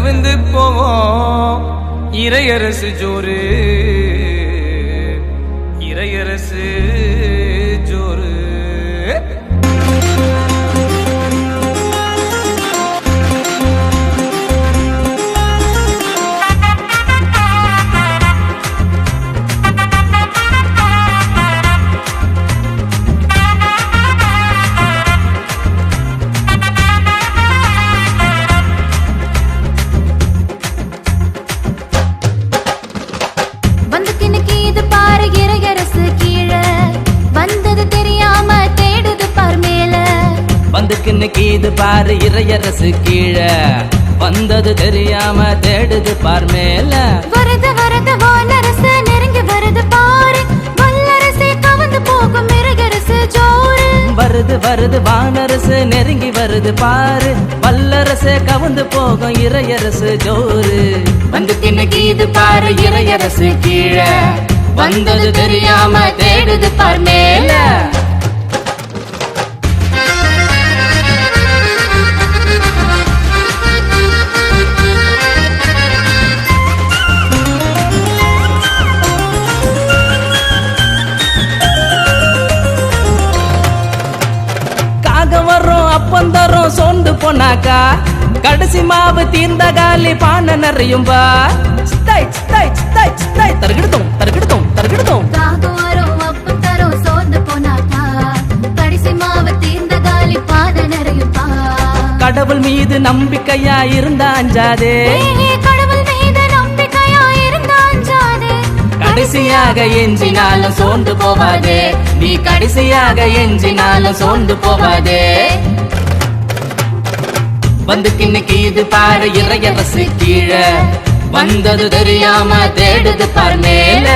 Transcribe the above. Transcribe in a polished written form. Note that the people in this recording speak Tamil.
கவிந்து போவோம் இறையரசு ஜோறு இறையரசு ஜோறு. வந்துக்கு இது பாரு இறையரசு கீழே வந்தது தெரியாம தேடுது பார் மேல. வருது வருது வானரசு நெருங்கி வருது பாரு வல்லரசே கவந்து போகும் இறையரசு ஜோறு. வருது வருது வானரசு நெருங்கி வருது பாரு வல்லரசே கவந்து போகும் இறையரசு ஜோறு. வந்துக்கு இது பாரு இறையரசு கீழே வந்தது தெரியாம தேடுது பார் மேல. அப்பந்தரும் சோர்ந்து போனாக்கா கடைசி மாவு தீர்ந்த காலி பானை நிறையும்பா. தருகிடுதோம் தருகிடுதோம் தருகிடுதோம் கடவுள் மீது நம்பிக்கையா இருந்தா அஞ்சாதே. கடைசியாக எஞ்சினாலும் சோர்ந்து போவாதே நீ கடைசியாக எஞ்சினாலும் சோர்ந்து போவாதே. வந்துக்கு இது பாரு இறையரசு கீழே வந்தது தெரியாம தேடுது பார் மேல.